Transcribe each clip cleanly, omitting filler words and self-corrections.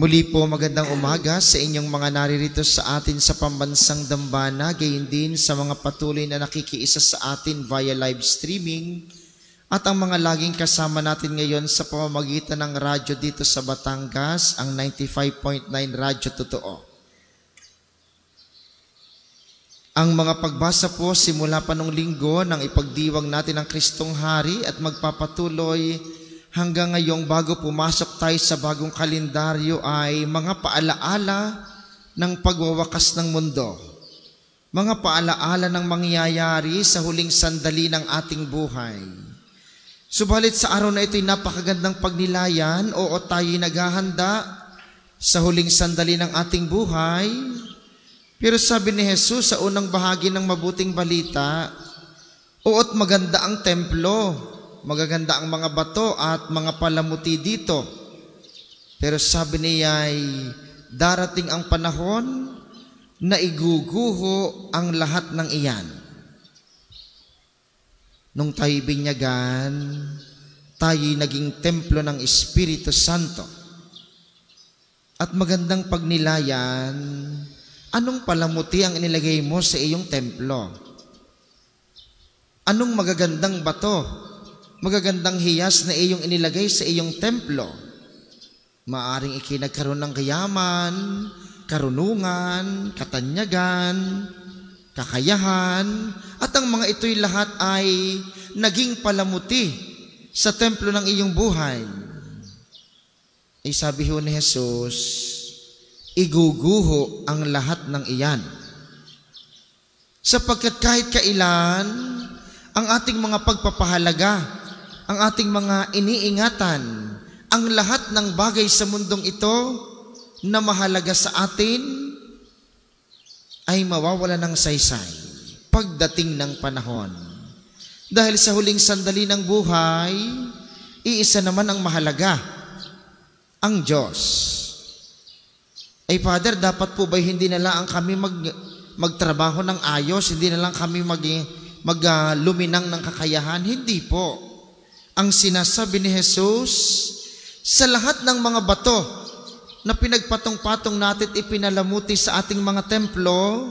Muli po magandang umaga sa inyong mga naririto sa atin sa pambansang dambana, gayon din sa mga patuloy na nakikiisa sa atin via live streaming at ang mga laging kasama natin ngayon sa pamamagitan ng radyo dito sa Batangas, ang 95.9 Radyo Totoo. Ang mga pagbasa po simula pa nung linggo nang ipagdiwang natin ang Kristong Hari at magpapatuloy hanggang ngayong bago pumasok tayo sa bagong kalendaryo ay mga paalaala ng pagwawakas ng mundo. Mga paalaala ng mangyayari sa huling sandali ng ating buhay. Subalit sa araw na ito'y napakagandang pagnilayan. Oo, tayo'y naghahanda sa huling sandali ng ating buhay. Pero sabi ni Jesus sa unang bahagi ng mabuting balita, oo't maganda ang templo, magaganda ang mga bato at mga palamuti dito. Pero sabi niya ay darating ang panahon na iguguho ang lahat ng iyan. Nung tayo'y binyagan, tayo'y naging templo ng Espiritu Santo. At magandang pagnilayan, anong palamuti ang inilagay mo sa iyong templo? Anong magagandang bato, magagandang hiyas na iyong inilagay sa iyong templo? Maaring ikinagkaroon ng kayaman, karunungan, katanyagan, kakayahan, at ang mga ito'y lahat ay naging palamuti sa templo ng iyong buhay. Ay sabi ho ni Jesus, iguguho ang lahat ng iyan. Sapagkat kahit kailan, ang ating mga pagpapahalaga, ang ating mga iniingatan, ang lahat ng bagay sa mundong ito na mahalaga sa atin ay mawawala ng saysay pagdating ng panahon. Dahil sa huling sandali ng buhay, iisa naman ang mahalaga, ang Diyos. Ay Father, dapat po ba hindi na lang kami magtrabaho ng ayos, hindi na lang kami magluminang ng kakayahan? Hindi po. Ang sinasabi ni Jesus, sa lahat ng mga bato na pinagpatong-patong natin ipinalamuti sa ating mga templo,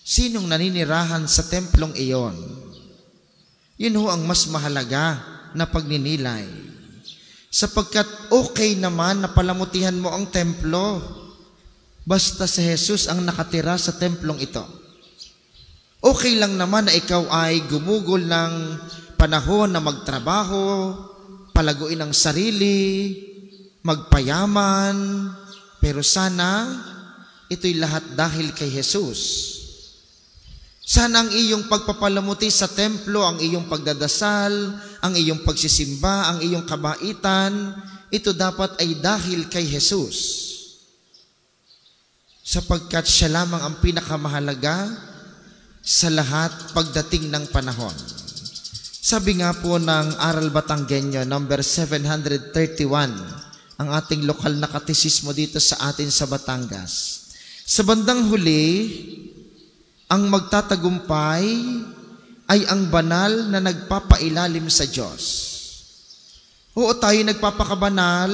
sinong naninirahan sa templong iyon? Yun ho ang mas mahalaga na pagninilay. Sapagkat okay naman na palamutihan mo ang templo, basta si Jesus ang nakatira sa templong ito. Okay lang naman na ikaw ay gumugol ng panahon na magtrabaho, palaguin ang sarili, magpayaman, pero sana ito'y lahat dahil kay Jesus. Sana ang iyong pagpapalamuti sa templo, ang iyong pagdadasal, ang iyong pagsisimba, ang iyong kabaitan, ito dapat ay dahil kay Jesus. Sapagkat siya lamang ang pinakamahalaga sa lahat pagdating ng panahon. Sabi nga po ng Aral Batanggenyo, number 731, ang ating lokal na katisismo dito sa atin sa Batangas. Sa bandang huli, ang magtatagumpay ay ang banal na nagpapailalim sa Diyos. Oo, tayo nagpapakabanal,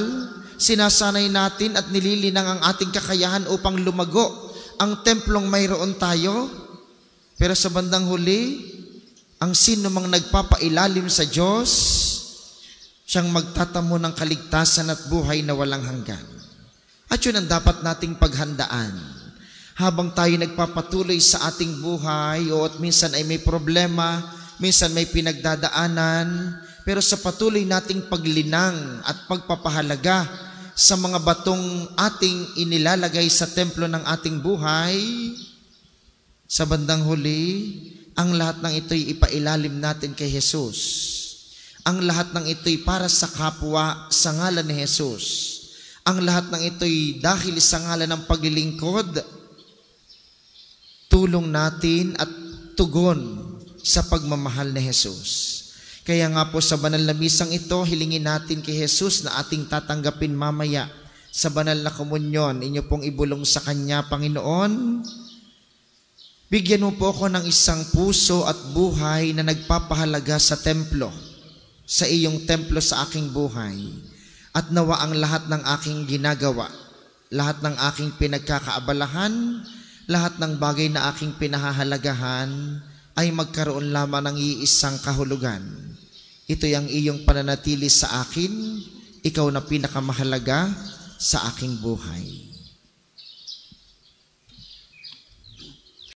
sinasanay natin at nililinang ang ating kakayahan upang lumago ang templong mayroon tayo. Pero sa bandang huli, ang sino mang nagpapailalim sa Diyos, siyang magtatamo ng kaligtasan at buhay na walang hanggan. At yun ang dapat nating paghandaan. Habang tayo nagpapatuloy sa ating buhay, o at minsan ay may problema, minsan may pinagdadaanan, pero sa patuloy nating paglinang at pagpapahalaga sa mga batong ating inilalagay sa templo ng ating buhay, sa bandang huli, ang lahat ng ito'y ipailalim natin kay Jesus. Ang lahat ng ito'y para sa kapwa sa ngalan ni Jesus. Ang lahat ng ito'y dahil sa ngalan ng paglilingkod, tulong natin at tugon sa pagmamahal ni Jesus. Kaya nga po sa banal na misang ito, hilingin natin kay Jesus na ating tatanggapin mamaya sa banal na komunyon. Inyo pong ibulong sa Kanya, Panginoon, bigyan mo po ako ng isang puso at buhay na nagpapahalaga sa templo, sa iyong templo sa aking buhay. At nawa ang lahat ng aking ginagawa, lahat ng aking pinagkakaabalahan, lahat ng bagay na aking pinahahalagahan ay magkaroon lamang ng iisang kahulugan. Ito'y ang iyong pananatili sa akin, ikaw na pinakamahalaga sa aking buhay.